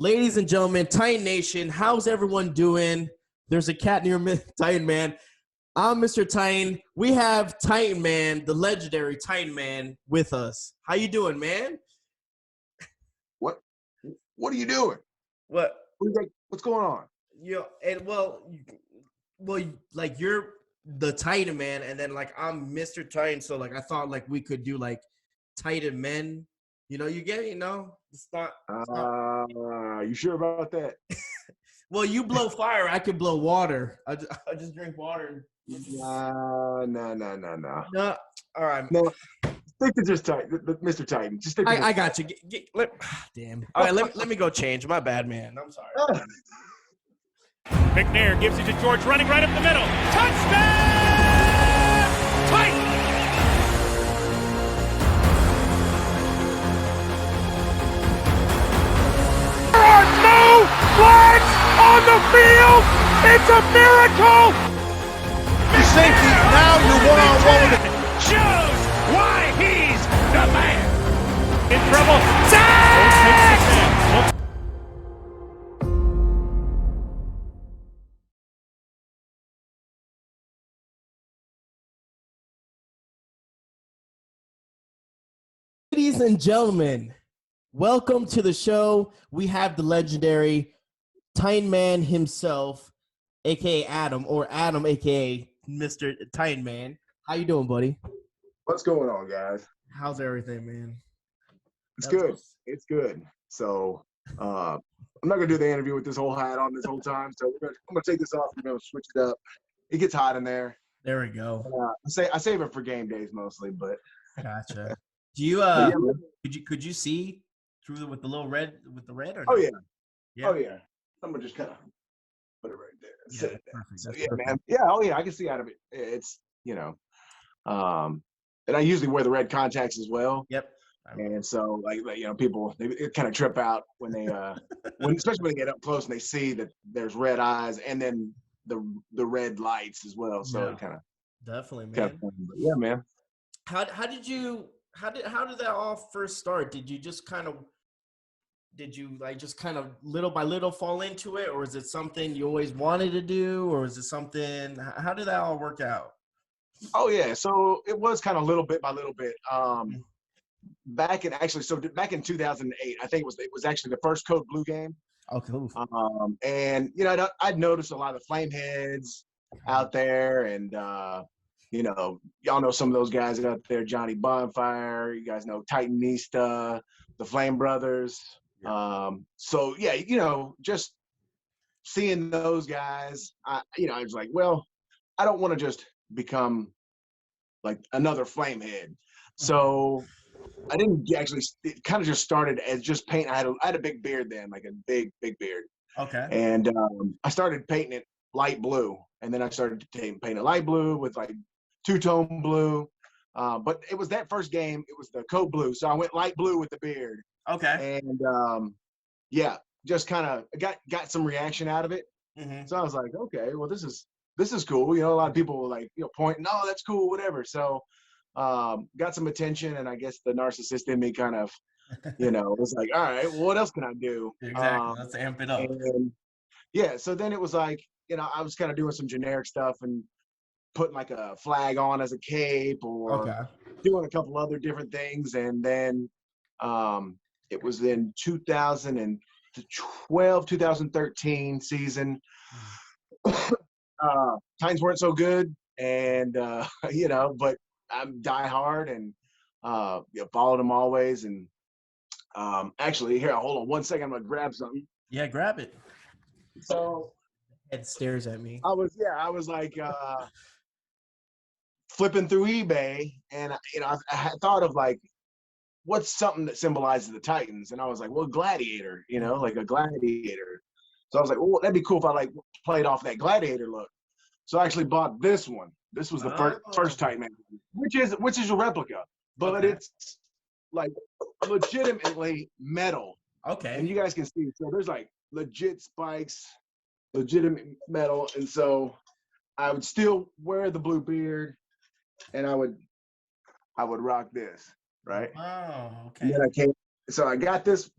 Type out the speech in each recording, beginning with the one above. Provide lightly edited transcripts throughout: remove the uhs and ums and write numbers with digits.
Ladies and gentlemen, Titan Nation, how's everyone doing? There's a cat near me, Titan Man. I'm Mr. Titan. We have Titan Man, the legendary Titan Man, with us. How you doing, man? What are you doing? What? What's going on? Like you're the Titan Man, and then like I'm Mr. Titan. So like I thought like we could do like Titan Men. You get it. It's not. You sure about that? Well, you blow fire. I can blow water. I just drink water. No. No. All right. No. Stick to just Titan, Mr. Titan. Just stick to I got you. Damn. All right, let me go change. My bad, man. I'm sorry. McNair gives it to George, running right up the middle. Touchdown! Titan! There are no flags on the field! It's a miracle! Safety, now you're one-on-one with it. Shows why he's the man! In trouble. Sack! Ladies and gentlemen, welcome to the show. We have the legendary Titan Man himself, aka Adam, or Adam, aka Mr. Titan Man. How you doing, buddy? What's going on, guys? How's everything, man? It's good. It's good. So, I'm not gonna do the interview with this whole hat on this whole time. So I'm gonna take this off and we're gonna switch it up. It gets hot in there. There we go. I save it for game days mostly, but Gotcha. Do you could you see through with the little red or oh no? yeah. Oh yeah. I'm gonna just kind of put it right there. Yeah, Sit it there. perfect. So, That's yeah, perfect. man. Yeah. Oh yeah. I can see out of it. It's and I usually wear the red contacts as well. Yep. And so like people they kind of trip out when they especially when they get up close and they see that there's red eyes and then the red lights as well. So Yeah. it kind of Definitely, man. yeah, man. How did that all first start? Did you just kind of little by little fall into it, or is it something you always wanted to do, or is it something? How did that all work out? Oh yeah, so it was kind of little bit by little bit. Back in 2008, I think it was actually the first Code Blue game. Oh, cool. And I'd noticed a lot of flame heads out there, and y'all know some of those guys out there, Johnny Bonfire. You guys know Titanista, the Flame Brothers. So yeah, just seeing those guys, I was like, well, I don't want to just become like another flamehead. So I didn't actually. It kind of just started as just paint. I had a big beard then, like a big beard. Okay. And I started painting it light blue, and then I started to paint it light blue with like two-tone blue. But it was that first game. It was the Code Blue, so I went light blue with the beard. Okay. And just kind of got some reaction out of it. Mm-hmm. So I was like, okay, well this is cool. A lot of people were like, pointing, no, that's cool, whatever. So got some attention, and I guess the narcissist in me kind of, was like, all right, well, what else can I do? Exactly. Let's amp it up. And yeah, so then it was like, I was kind of doing some generic stuff and putting like a flag on as a cape or doing a couple other different things. And then it was in 2012, 2013 season. Times weren't so good, and but I'm die hard and followed them always. And actually, here, hold on one second. I'm gonna grab something. Yeah, grab it. So Head stares at me. I was like flipping through eBay, and I had thought of like, what's something that symbolizes the Titans, and I was like, well, gladiator, like a gladiator. So I was like, well, that'd be cool if I like played off that gladiator look. So I actually bought this one. This was the first Titan Man, which is a replica, but it's like legitimately metal. Okay. And you guys can see, so there's like legit spikes, legitimate metal, and so I would still wear the blue beard, and I would rock this, right? Oh, okay. And then I got this,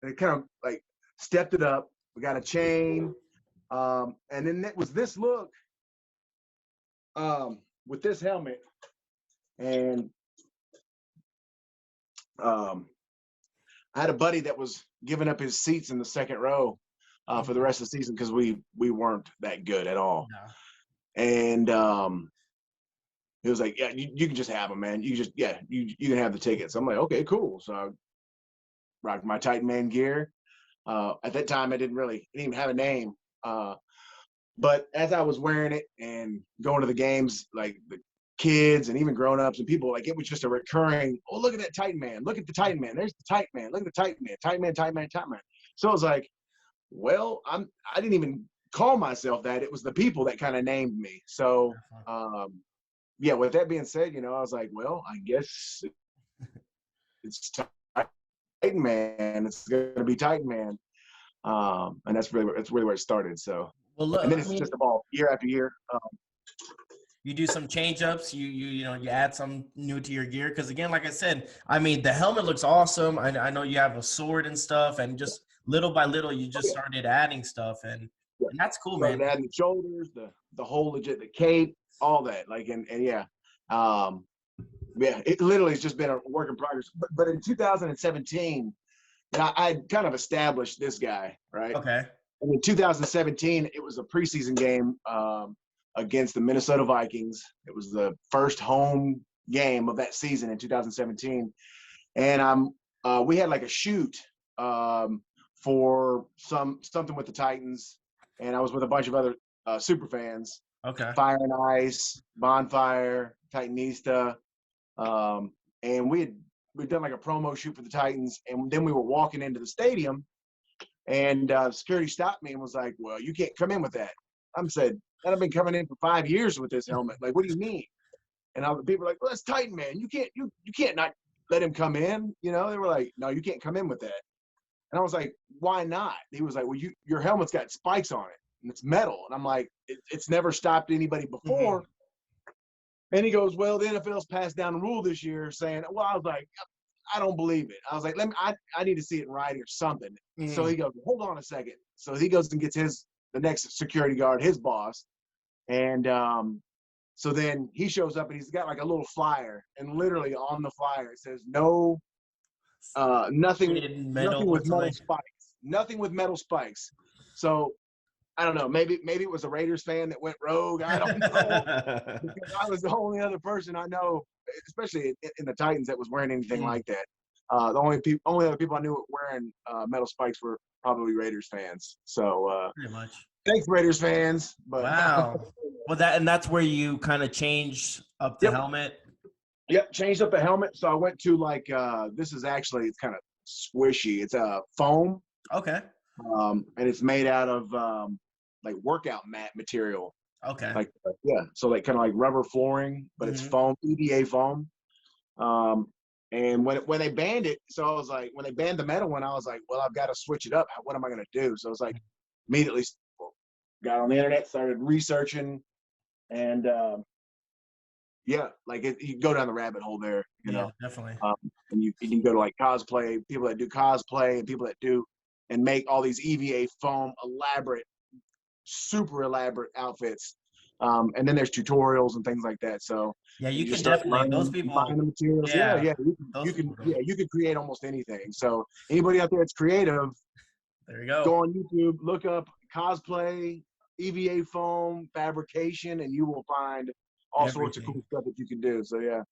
and it kind of like stepped it up. We got a chain, and then it was this look with this helmet, and I had a buddy that was giving up his seats in the second row for the rest of the season because we weren't that good at all. No. And he was like, "Yeah, you can just have them, man. You can have the tickets." I'm like, "Okay, cool." So I rocked my Titan Man gear. At that time, I didn't even have a name. But as I was wearing it and going to the games, like the kids and even grown-ups and people, like it was just a recurring, "Oh, look at that Titan Man. Look at the Titan Man. There's the Titan Man. Look at the Titan Man. Titan Man, Titan Man, Titan Man." So I was like, well, I didn't even call myself that. It was the people that kind of named me. So, yeah, with that being said, I was like, well, I guess it's Titan Man. It's going to be Titan Man. And that's really where it started. So, well, look, and then it's just evolved year after year. You do some change ups, you add some new to your gear. Cause again, like I said, I mean, the helmet looks awesome. I know you have a sword and stuff, and just little by little, you just started adding stuff, and that's cool, man. Adding the shoulders, the whole legit, the cape, all that. Like, and yeah. Yeah, it literally has just been a work in progress. But in 2017, I kind of established this guy, right? Okay. And in 2017, it was a preseason game against the Minnesota Vikings. It was the first home game of that season in 2017, and we had like a shoot for something with the Titans, and I was with a bunch of other super fans. Okay. Fire and Ice, Bonfire, Titanista, and we'd done like a promo shoot for the Titans, and then we were walking into the stadium, and security stopped me and was like, "Well, you can't come in with that." I said, "I've been coming in for 5 years with this helmet. Like, what do you mean?" And all the people were like, "Well, that's Titan Man. You can't not let him come in." They were like, "No, you can't come in with that." And I was like, "Why not?" He was like, "Well, your helmet's got spikes on it and it's metal." And I'm like, "It's never stopped anybody before." Mm-hmm. And he goes, "Well, the NFL's passed down a rule this year saying," well, I was like, "I don't believe it." I was like, I need to see it in writing or something. Mm-hmm. So he goes, "Hold on a second." So he goes and gets the next security guard, his boss. And so then he shows up and he's got like a little flyer, and literally on the flyer it says nothing with metal spikes. Nothing with metal spikes. So I don't know. Maybe it was a Raiders fan that went rogue. I don't know. Because I was the only other person I know, especially in the Titans, that was wearing anything like that. The only other people I knew wearing metal spikes were probably Raiders fans. So pretty much. Thanks, Raiders fans. But wow. Well, that's where you kind of changed up the helmet. Yep, changed up the helmet. So I went to like it's kind of squishy. It's a foam. Okay. And it's made out of like workout mat material. Okay. Like so like kind of like rubber flooring, but it's foam, EVA foam. And when they banned it, so I was like, when they banned the metal one, I was like, well, I've got to switch it up. What am I going to do? So I was like, immediately got on the internet, started researching, and you go down the rabbit hole there, you know. Definitely. And you can go to like cosplay, people that do cosplay, and people that do and make all these EVA foam super elaborate outfits. And then there's tutorials and things like that. So you can definitely those people find the materials. You can create almost anything. So anybody out there that's creative, there you go. Go on YouTube, look up cosplay, EVA foam, fabrication, and you will find all sorts of cool stuff that you can do. So yeah.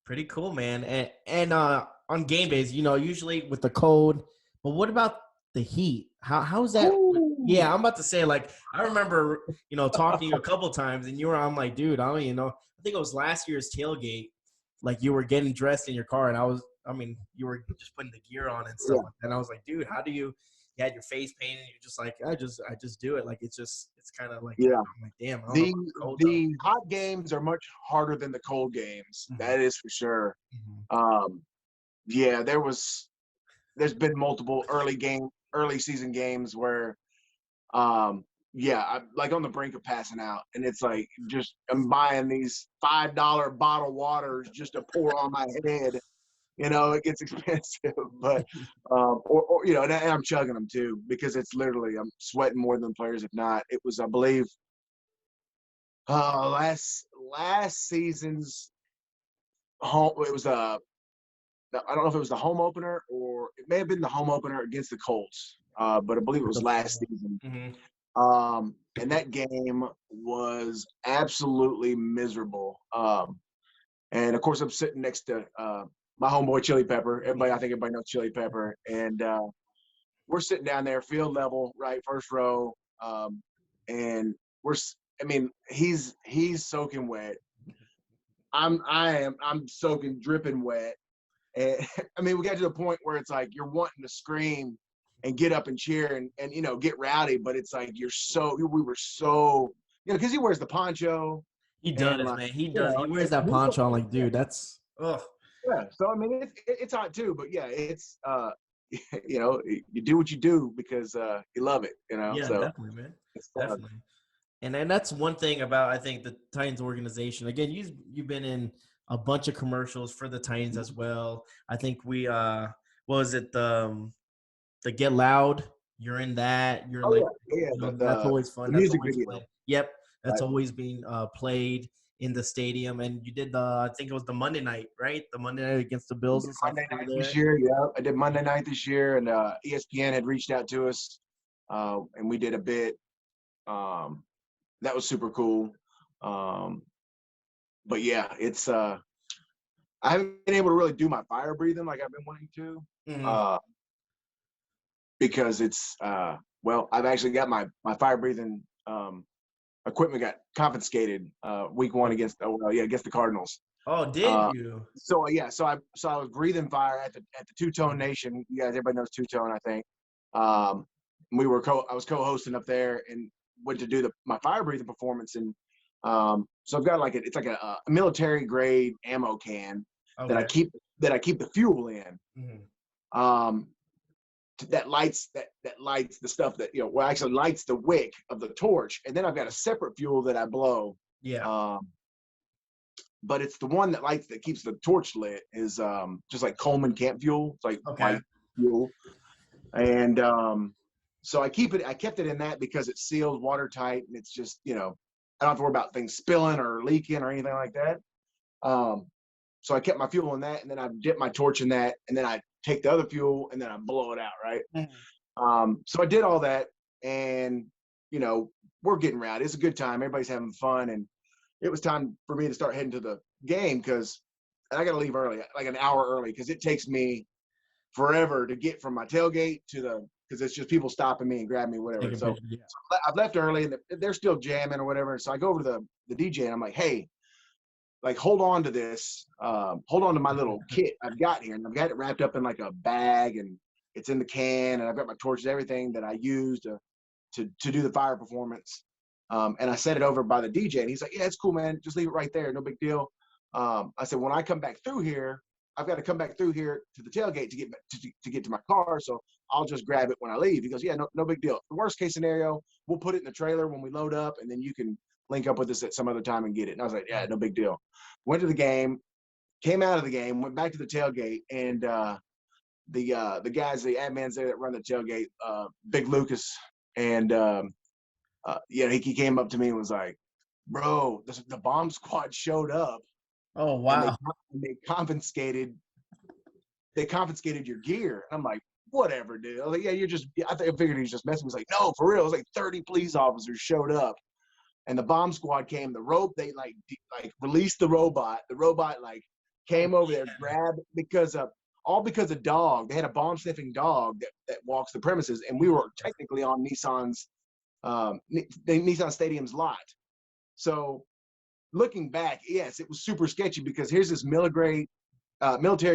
Pretty cool, man. And on game days, usually with the cold, but what about the heat? How's that? Ooh. Yeah, I'm about to say, like, I remember, talking to you a couple times, and I'm like, dude, I think it was last year's tailgate. Like, you were getting dressed in your car, and you were just putting the gear on and stuff like that. And I was like, dude, how do you had your face painted? And you're just like, I just do it. Like, it's kind of like, I'm like, damn. The hot games are much harder than the cold games. Mm-hmm. That is for sure. Mm-hmm. There's been multiple early season games where, I'm like on the brink of passing out, and it's like I'm buying these $5 bottled waters just to pour on my head, it gets expensive. But or and I'm chugging them too because it's literally I'm sweating more than the players. If not, it was I believe last season's home. It was I don't know if it was the home opener or it may have been the home opener against the Colts. But I believe it was last season. Mm-hmm. And that game was absolutely miserable. And of course, I'm sitting next to my homeboy Chili Pepper. I think everybody knows Chili Pepper. And we're sitting down there, field level, right, first row. And he's soaking wet. I'm soaking, dripping wet. And I mean, we got to the point where it's like you're wanting to scream and get up and cheer and get rowdy, but it's like we were so because he wears the poncho. He does, like, man. He does. He wears that poncho. I'm like, dude, that's yeah. So I mean, it's hot too, but yeah, it's you do what you do because you love it. Yeah, so definitely, man. Definitely. And then that's one thing about I think the Titans organization. Again, you've been in a bunch of commercials for the Titans as well. I think we what was it the Get Loud? You're in that. You're that's always fun. That's music always video. played. Yep, that's always been played in the stadium. And you did I think it was the Monday night, right? The Monday night against the Bills and stuff. Monday night this year, yeah. I did Monday night this year, and ESPN had reached out to us, and we did a bit. That was super cool. But yeah, it's I haven't been able to really do my fire breathing like I've been wanting to. Mm-hmm. Because it's I've actually got my fire breathing equipment got confiscated week 1 against the Cardinals. Oh, did you? So I was breathing fire at the Two-Tone Nation. You guys, everybody knows Two-Tone, I think. I was co-hosting up there and went to do my fire breathing performance, and so I've got it's like a military grade ammo can that I keep the fuel in. Mm-hmm. That lights the stuff that actually lights the wick of the torch, and then I've got a separate fuel that I blow. Yeah. But it's the one that keeps the torch lit is just like Coleman camp fuel. It's like light fuel, and so I kept it in that because it's sealed, watertight, and it's just I don't have to worry about things spilling or leaking or anything like that. So I kept my fuel in that, and then I dip my torch in that, and then I take the other fuel, and then I blow it out, right? Mm-hmm. So I did all that, and we're getting rowdy. It's a good time. Everybody's having fun, and it was time for me to start heading to the game because I got to leave early, like an hour early, because it takes me forever to get from my tailgate because it's just people stopping me and grabbing me, whatever. So I've left early, and they're still jamming or whatever. So I go over to the DJ, and I'm like, hey, hold on to this. Hold on to my little kit I've got here. And I've got it wrapped up in like a bag, and it's in the can, and I've got my torches, everything that I use to do the fire performance. And I set it over by the DJ, and he's like, yeah, it's cool, man. Just leave it right there. No big deal. I said, when I come back through here, I've got to come back through here to the tailgate to get to my car. So I'll just grab it when I leave. He goes, yeah, no big deal. The worst case scenario, we'll put it in the trailer when we load up, and then you can link up with us at some other time and get it. And I was like, yeah, no big deal. Went to the game, came out of the game, went back to the tailgate, and the guys, the admins there that run the tailgate, Big Lucas, and he came up to me and was like, bro, the bomb squad showed up. Oh, wow. And they confiscated your gear. And I'm like, whatever, dude. I was like, yeah, I figured he was just messing. He was like, no, for real. It was like 30 police officers showed up. And the bomb squad came. They released the robot. The robot came over there, grabbed because of dog. They had a bomb sniffing dog that walks the premises, and we were technically on Nissan's Nissan Stadium's lot. So looking back, yes, it was super sketchy because here's this military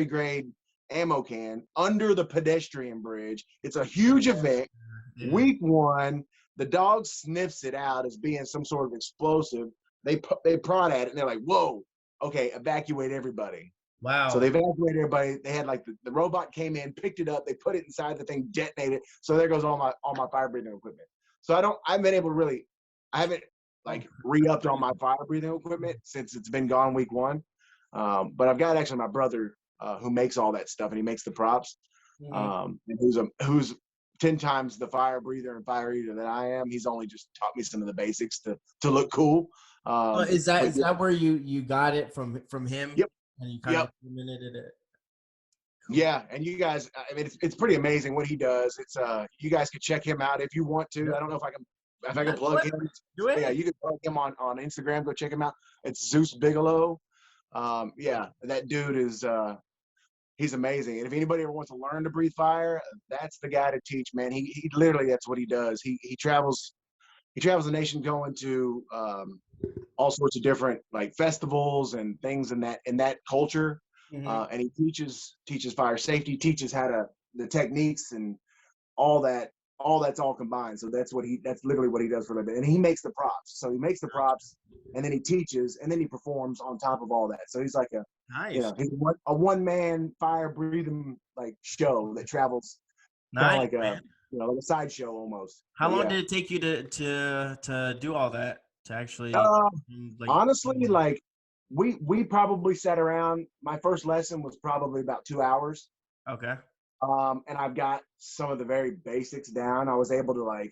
grade ammo can under the pedestrian bridge. It's a huge event. Yeah. Week 1. The dog sniffs it out as being some sort of explosive. They prod at it, and they're like, whoa, okay, evacuate everybody. Wow. So they evacuated everybody. They had the robot came in, picked it up, they put it inside the thing, detonated. So there goes all my fire breathing equipment. So I haven't re-upped on my fire breathing equipment since it's been gone week 1. But I've got actually my brother who makes all that stuff, and he makes the props. And who's 10 times the fire breather and fire eater that I am. He's only just taught me some of the basics to look cool. Is that where you got it from him? Yep. And you kind of implemented it. Cool. Yeah, and you guys, I mean, it's pretty amazing what he does. It's you guys could check him out if you want to. I don't know if I can plug him. Yeah, you can plug him on Instagram. Go check him out. It's Zeus Bigelow. Yeah, that dude is he's amazing. And if anybody ever wants to learn to breathe fire, that's the guy to teach, man. He literally, that's what he does. He travels the nation going to all sorts of different like festivals and things in that culture. And he teaches fire safety, teaches the techniques and all that's all combined. So that's literally what he does for a living. And he makes the props. So he makes the props, and then he teaches, and then he performs on top of all that. So he's like he's a one-man fire breathing like show that travels like a like a sideshow almost. How long did it take you to do all that, to actually honestly, like we probably sat around. My first lesson was probably about 2 hours. Okay. And I've got some of the very basics down. I was able to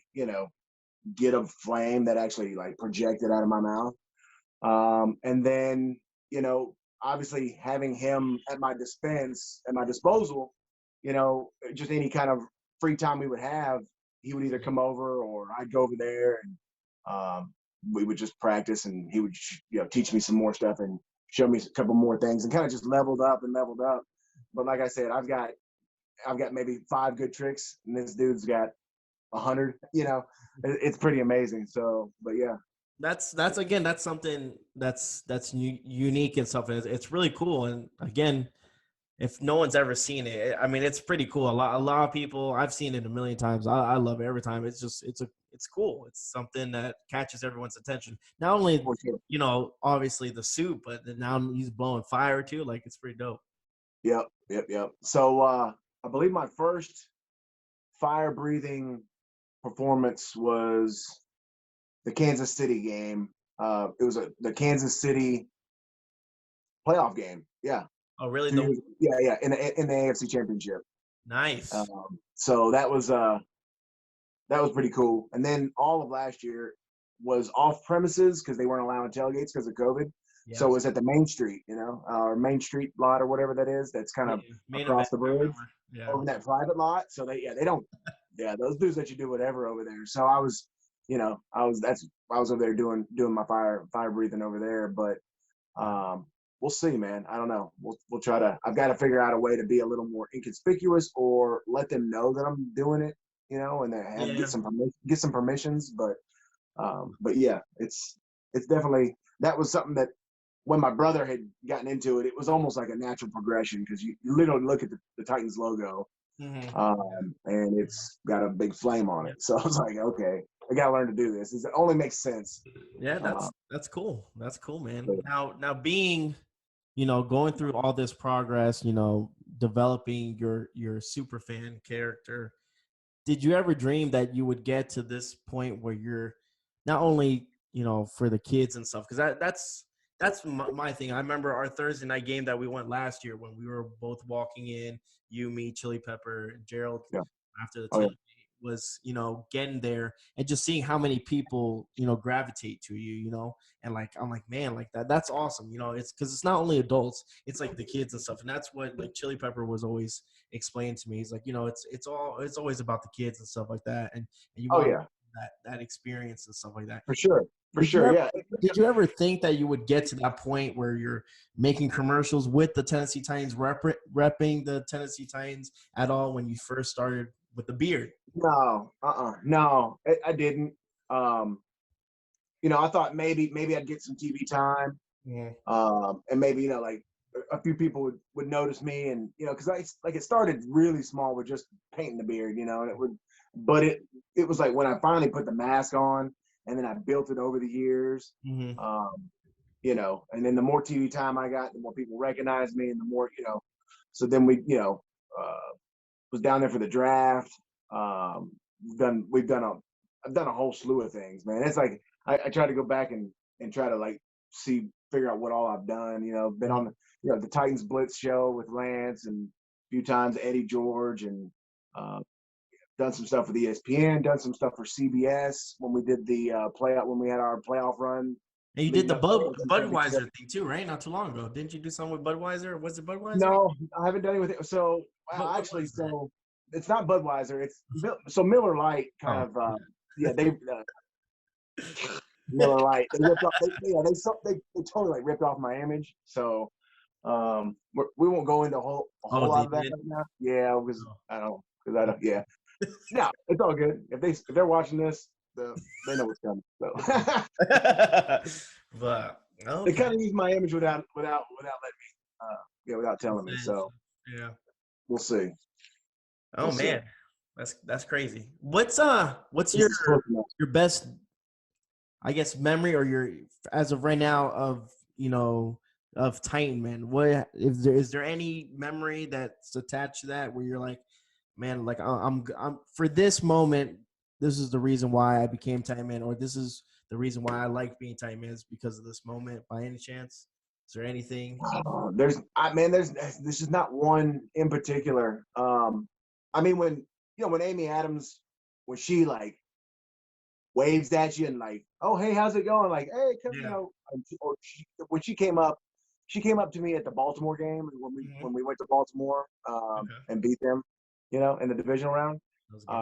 get a flame that actually like projected out of my mouth. And then, obviously having him at my disposal, just any kind of free time we would have, he would either come over or I'd go over there, and we would just practice, and he would, teach me some more stuff and show me a couple more things, and kind of just leveled up. But like I said, I've got maybe 5 good tricks, and this dude's got 100. It's pretty amazing. So, but yeah, that's something that's unique and stuff. It's really cool. And again, if no one's ever seen it, I mean, it's pretty cool. A lot of people, I've seen it a million times. I love it every time. It's just it's cool. It's something that catches everyone's attention. Not only obviously the suit, but now he's blowing fire too. Like, it's pretty dope. Yep. So I believe my first fire breathing performance was the Kansas City game. It was the Kansas City playoff game. Yeah. Oh, really? Yeah. In the AFC Championship. Nice. So that was pretty cool. And then all of last year was off premises because they weren't allowing tailgates because of COVID. Yeah. So it was at the Main Street, or Main Street lot or whatever that is. That's kind of across the bridge over that private lot. So they don't. Yeah, those dudes let you do whatever over there. So I was over there doing my fire breathing over there. But we'll see, man. I don't know. We'll try to. I've got to figure out a way to be a little more inconspicuous, or let them know that I'm doing it, and then get some permissions. But yeah, it's definitely, that was something that when my brother had gotten into it, it was almost like a natural progression, because you literally look at the Titans logo, and it's got a big flame on it. So I was like, okay, I gotta learn to do this. It only makes sense. Yeah, that's cool. That's cool, man. Now being, going through all this progress, developing your super fan character, did you ever dream that you would get to this point where you're not only, for the kids and stuff? Because that's my thing. I remember our Thursday night game that we went last year, when we were both walking in, you, me, Chili Pepper, Gerald, after the team was, getting there and just seeing how many people, gravitate to you, and like, I'm like, man, like that's awesome. It's because it's not only adults, it's like the kids and stuff. And that's what like Chili Pepper was always explaining to me. He's like, it's always about the kids and stuff like that. And you want that experience and stuff like that. For sure. Did you ever think that you would get to that point where you're making commercials with the Tennessee Titans, repping the Tennessee Titans at all when you first started with the beard? No, no, I didn't. I thought maybe I'd get some TV time, and maybe like a few people would notice me, and because it started really small with just painting the beard, and it was like when I finally put the mask on. And then I built it over the years, and then the more TV time I got, the more people recognized me, and the more, so then we, was down there for the draft. I've done a whole slew of things, man. It's like, I try to go back and try to like see figure out what all I've done. You know, been on the Titans Blitz show with Lance and a few times Eddie George, and done some stuff with ESPN, done some stuff for CBS when we did the playoff, when we had our playoff run. And you did the Budweiser thing too, right? Not too long ago. Didn't you do something with Budweiser? Was it Budweiser? No, I haven't done it with it. So actually, so it's not Budweiser. It's so Miller Lite kind of. They Miller Lite. They ripped off. They totally like ripped off my image. So we won't go into a whole lot of that right now. Yeah, because I don't. Yeah. No, it's all good. If they're watching this, they know what's coming. So. But they kind of used my image without letting me, without telling me. So yeah, we'll see. Oh man, that's crazy. What's your best, I guess, memory or your as of right now of Titan Man? What is there any memory that's attached to that where you're like, man, like I'm for this moment, this is the reason why I became Titan Man, or this is the reason why I like being Titan Man is because of this moment. By any chance, is there anything? This is not one in particular. I mean, when Amy Adams, when she like waves at you and like, oh hey, how's it going? Like, hey, come, when she came up to me at the Baltimore game when we went to Baltimore and beat them, in the divisional round.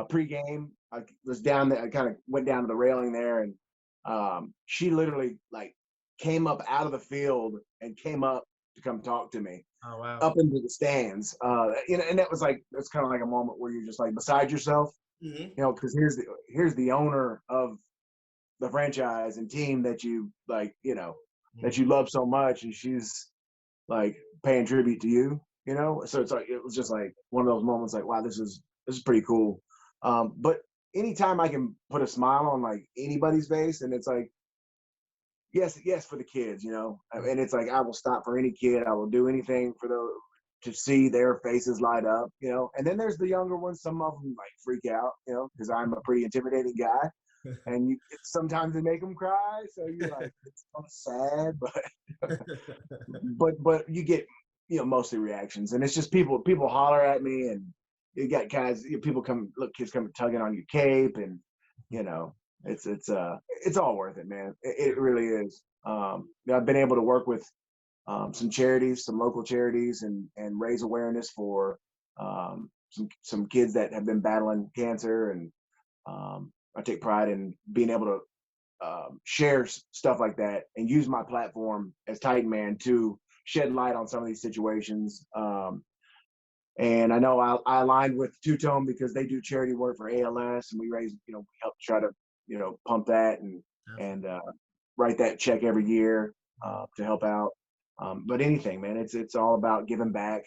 Pre-game, I was down there. I kind of went down to the railing there, and she literally like came up out of the field and came up to come talk to me. Oh wow! Up into the stands, and that's kind of like a moment where you're just like beside yourself, because here's the owner of the franchise and team that you like, that you love so much, and she's like paying tribute to you, So it's like it was just like one of those moments, like wow, this is pretty cool. But anytime I can put a smile on like anybody's face, and it's like, yes for the kids, and it's like I will stop for any kid. I will do anything for to see their faces light up, And then there's the younger ones. Some of them like freak out, because I'm a pretty intimidating guy, and sometimes they make them cry. So you're like, it's so sad, but you get mostly reactions, and it's just people holler at me, and you got guys, kids come tugging on your cape, and it's all worth it, man. It really is. I've been able to work with some charities, some local charities, and raise awareness for some kids that have been battling cancer, and I take pride in being able to share stuff like that and use my platform as Titan Man to shed light on some of these situations. And I know I aligned with Two Tone because they do charity work for ALS, and we raise, we help try to, pump that and write that check every year to help out. But anything, man, it's all about giving back.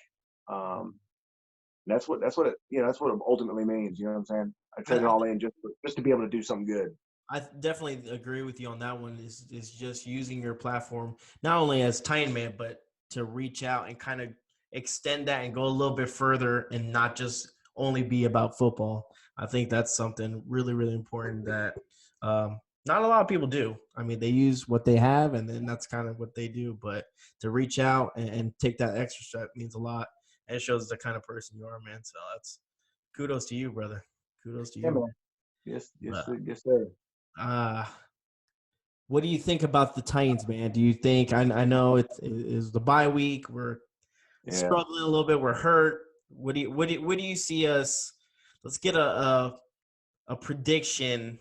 That's what it ultimately means. You know what I'm saying? I trade it all in just to be able to do something good. I definitely agree with you on that one. Is just using your platform not only as Titan Man, but to reach out and kind of extend that and go a little bit further and not just only be about football. I think that's something really, really important that not a lot of people do. I mean, they use what they have, and then that's kind of what they do. But to reach out and take that extra step means a lot, and it shows the kind of person you are, man. So that's kudos to you, brother. Kudos to you. Yeah, man. Yes, sir. What do you think about the Titans, man? Do you think I know it is the bye week? We're struggling a little bit. We're hurt. What do you see us? Let's get a prediction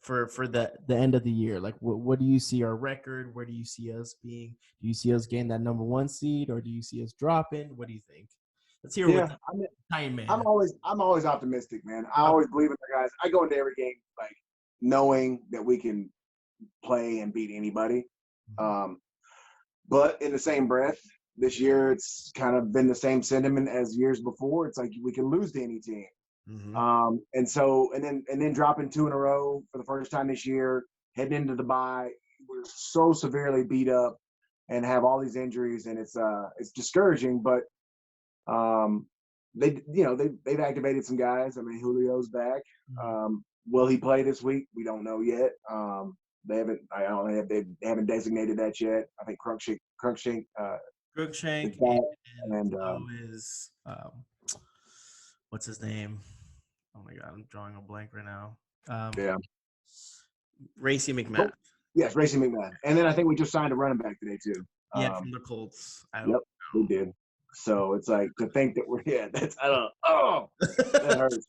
for the end of the year. Like, what do you see our record? Where do you see us being? Do you see us getting that number 1 seed, or do you see us dropping? What do you think? Let's hear what Titan Man. I'm always optimistic, man. I always believe in the guys. I go into every game like knowing that we can play and beat anybody. But in the same breath, this year it's kind of been the same sentiment as years before. It's like we can lose to any team. And then dropping 2 in a row for the first time this year, heading into the bye, we're so severely beat up and have all these injuries, and it's discouraging. But they've activated some guys. I mean, Julio's back. Will he play this week? We don't know yet. They haven't. I don't know if they haven't designated that yet. I think Crookshank Crookshank is that, and so is what's his name? Oh my god, I'm drawing a blank right now. yeah. Racy McMahon. Yes, Racing McMahon. And then I think we just signed a running back today too. Yeah, from the Colts. Yep, we did. So it's like to think that we're that's I don't know. Oh, that hurts.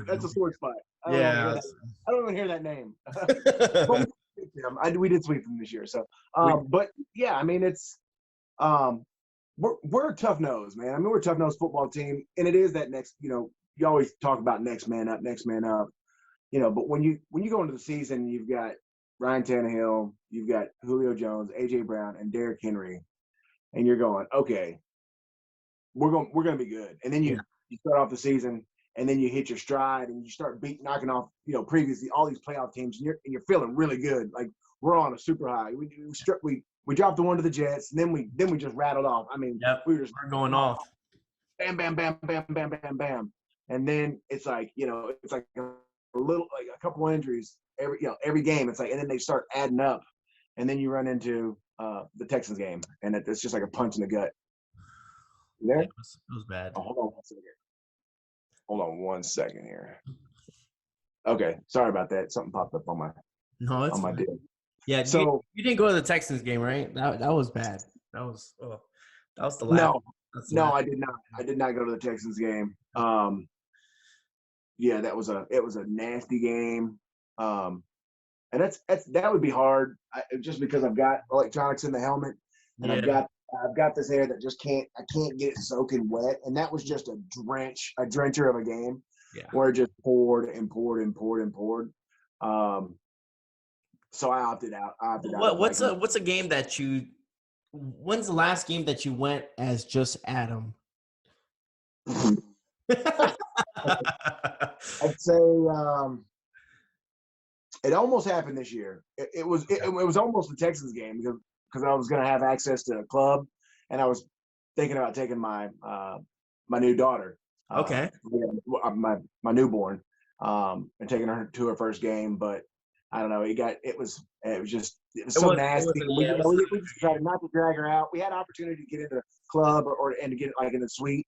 That's a sore spot. I don't even hear that name. We did sweep them this year. So but yeah, I mean it's we're a tough nose, man. I mean we're a tough nose football team, and it is that next, you always talk about next man up. But when you go into the season, you've got Ryan Tannehill, you've got Julio Jones, AJ Brown, and Derrick Henry, and you're going, okay, we're going to be good. And then you start off the season, and then you hit your stride, and you start knocking off, previously all these playoff teams, and you're feeling really good. Like we're on a super high. We dropped the one to the Jets, and then we just rattled off. I mean, we're going off. Bam, bam, bam, bam, bam, bam, bam, and then it's like it's like a couple injuries every game. It's like, and then they start adding up, and then you run into the Texans game, and it's just like a punch in the gut. You there? It was bad. Oh, hold on one second here. Okay, sorry about that. Something popped up on my deal. Yeah. So you didn't go to the Texans game, right? That was bad. That was the last. No, I did not. I did not go to the Texans game. Yeah, it was a nasty game. And that would be hard, just because I've got electronics in the helmet, and I've got this hair that I can't get it soaking wet, and that was just a drencher of a game, where it just poured and poured and poured and poured. So I opted out. What's a game that you? When's the last game that you went as just Adam? I'd say it almost happened this year. It was almost the Texans game because I was going to have access to a club, and I was thinking about taking my my new daughter, my newborn, and taking her to her first game. But I don't know. It was so nasty. We decided not to drag her out. We had opportunity to get into the club and to get in the suite.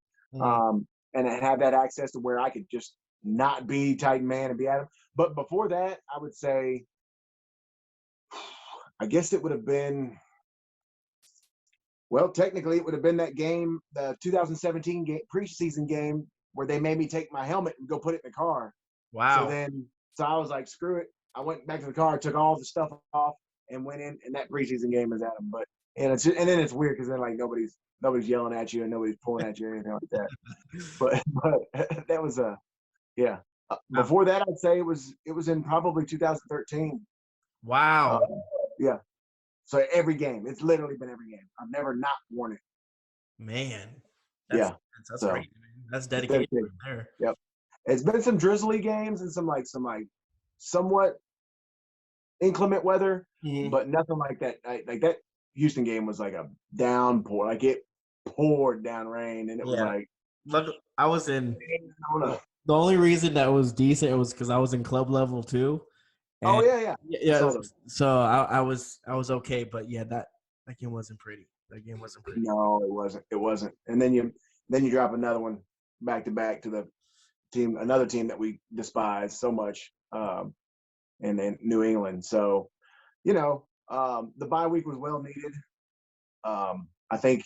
And have that access to where I could just not be Titan Man and be Adam. But before that, I would say, I guess it would have been, well, technically it would have been that game, the 2017 preseason game, where they made me take my helmet and go put it in the car. Wow. So I was like, screw it. I went back to the car, took all the stuff off, and went in, and that preseason game is Adam. And then it's weird because then nobody's yelling at you and nobody's pulling at you or anything like that. But that was before that, I'd say it was in probably 2013. Wow. Yeah. So every game, it's literally been every game. I've never not worn it. Man. That's great, man. That's dedication right there. Yep. It's been some drizzly games and some somewhat inclement weather, but nothing like that. Like that Houston game was like a downpour. Like it poured down rain, and it was like. Look, I was in. The only reason that was decent was because I was in club level too. Yeah. So I was okay, but that game wasn't pretty. No, it wasn't. And then you drop another one back to back to the team, another team that we despise so much, and then New England. So, the bye week was well needed. I think,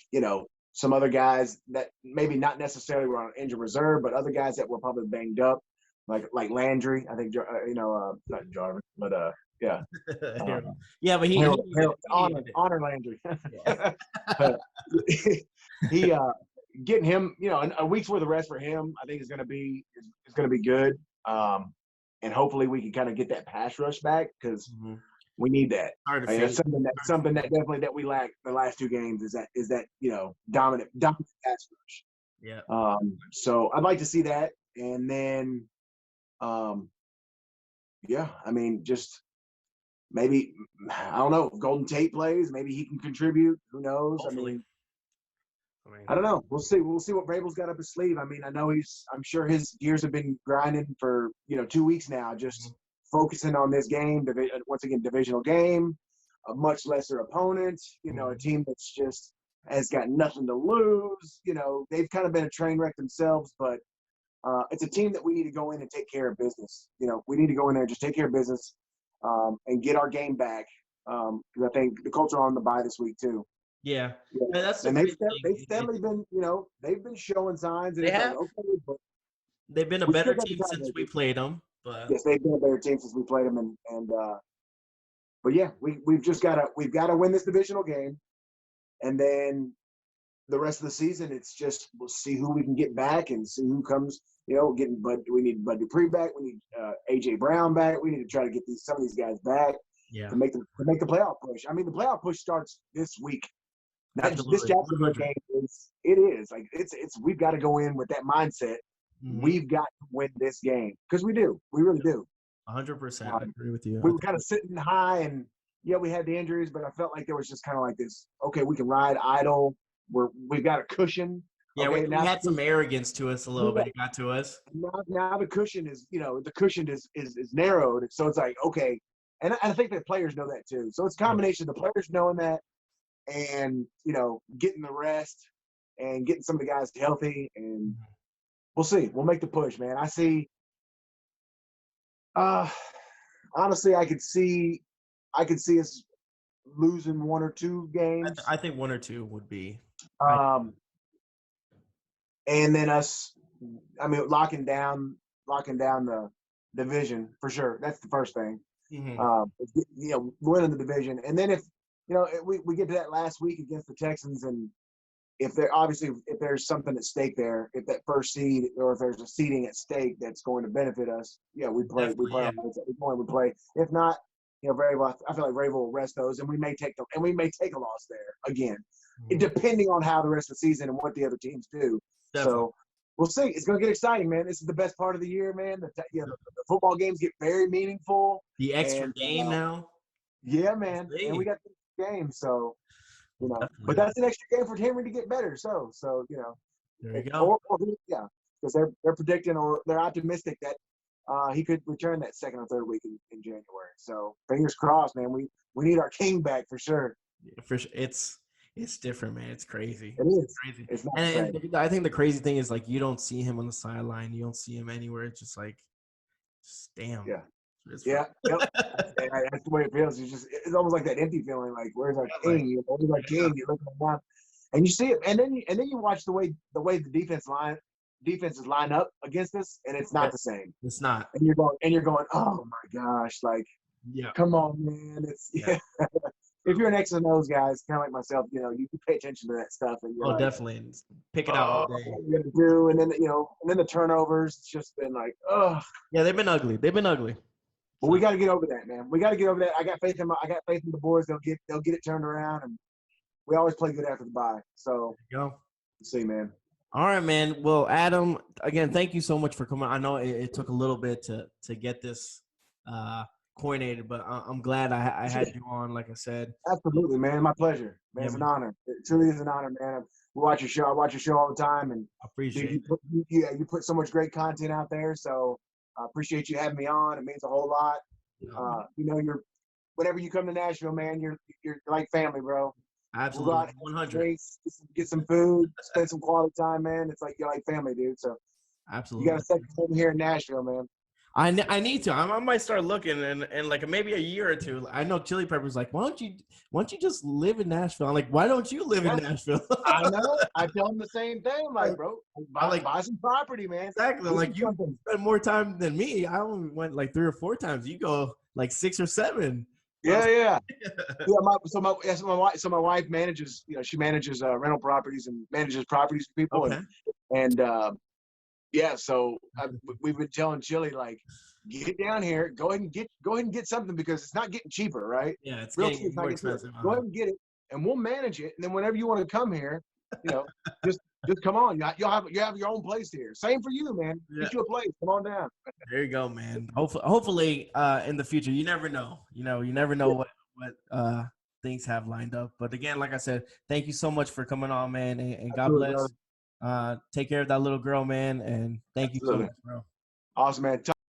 some other guys that maybe not necessarily were on injured reserve, but other guys that were probably banged up, like Landry. I think, not Jarvis, but yeah. But he honor Landry. He getting him, a week's worth of rest for him, I think is going to be good. And hopefully we can kind of get that pass rush back because we need that. That's something that definitely that we lack the last two games is that dominant pass rush. Yeah. So I'd like to see that, and then, just maybe, I don't know, if Golden Tate plays, maybe he can contribute. Who knows? Hopefully. I don't know. We'll see. We'll see what Vrabel's got up his sleeve. I mean, I'm sure his gears have been grinding for 2 weeks now, just focusing on this game, once again, divisional game, a much lesser opponent, a team that's just has got nothing to lose. They've kind of been a train wreck themselves, but it's a team that we need to go in and take care of business. We need to go in there and just take care of business and get our game back. Because I think the Colts are on the bye this week too. Yeah. And they've steadily been, they've been showing signs. And they have. Like, okay, but they've been a better team since we played them. But yes, they've been a better team since we played them. But yeah, we've got to win this divisional game, and then the rest of the season, it's just we'll see who we can get back and see who comes. We need Bud Dupree back. We need AJ Brown back. We need to try to get some of these guys back to make the playoff push. I mean, the playoff push starts this week. This Jacksonville game is we've got to go in with that mindset. Mm-hmm. We've got to win this game because we do. We really do. 100%. I agree with you. We were kind of sitting high, and we had the injuries, but I felt like there was just kind of like this. Okay, we can ride idle. We've got a cushion. Yeah, okay, we had some arrogance to us a little bit. It got to us. Now the cushion is, is narrowed. So it's like, okay, and I think the players know that too. So it's a combination of the players knowing that, and getting the rest, and getting some of the guys healthy, and we'll see. We'll make the push, man. I see. Honestly, I could see us losing one or two games. I think one or two would be. And then locking down the division for sure. That's the first thing. Mm-hmm. Winning the division, and then if we get to that last week against the Texans, and if there's something at stake there, if that first seed or if there's a seeding at stake that's going to benefit us, we play. We play. Yeah. We play. If not, very well. I feel like Vrabel will rest those, and we may take a loss there again, depending on how the rest of the season and what the other teams do. Definitely. So we'll see. It's going to get exciting, man. This is the best part of the year, man. The football games get very meaningful. The extra game now. Yeah, man. And we got the game, so but that's an extra game for Henry to get better. So there you go. Because they're predicting or they're optimistic that he could return that second or third week in January. So fingers crossed, man. We need our king back for sure. Yeah, for sure. It's different, man. It's crazy. It is. It's crazy. It's not and I think the crazy thing is, like, you don't see him on the sideline. You don't see him anywhere. It's just like, damn. Yeah. Yep. That's the way it feels. It's almost like that empty feeling. Like, where's our king? Where's our king? You're looking around, and you see it, and then you watch the way the defenses line up against us, and it's not the same. It's not. And you're going, oh my gosh, like, come on, man. If you're an X and O's guys, kind of like myself, you pay attention to that stuff, and you're definitely pick it out all day. What you gotta do, and then the turnovers. It's just been like, yeah, they've been ugly. But we got to get over that, man. We got to get over that. I got faith in the boys. They'll get it turned around, and we always play good after the bye. So there you go. Let's see, man. All right, man. Well, Adam, again, thank you so much for coming. I know it took a little bit to get this coordinated, but I'm glad I had you on. Like I said, absolutely, man. My pleasure, man. It's an honor. It truly is an honor, man. We watch your show. I watch your show all the time, and I appreciate it. You put so much great content out there. So I appreciate you having me on. It means a whole lot. You're whenever you come to Nashville, man, you're like family, bro. Absolutely. We'll go out, 100. Get some food, spend some quality time, man. It's like you're like family, dude. So absolutely, you got to set home here in Nashville, man. I need to. I might start looking and like maybe a year or two. I know Chili Pepper's like, why don't you just live in Nashville? I'm like, why don't you live in Nashville? I know. I tell them the same thing. I'm like, bro, buy some property, man. Exactly. Like you spend more time than me. I only went like 3 or 4 times. You go like 6 or 7. Yeah. My wife manages. She manages rental properties and manages properties for people. Okay. So we've been telling Chili, like, get down here, go ahead and get something because it's not getting cheaper, right? Yeah, it's getting more expensive. Go ahead and get it, and we'll manage it. And then whenever you want to come here, just come on. You have your own place here. Same for you, man. Yeah. Get you a place. Come on down. There you go, man. Hopefully, in the future, you never know. You never know what things have lined up. But again, like I said, thank you so much for coming on, man, and God bless. Take care of that little girl, man, and thank you so much, bro. Awesome, man.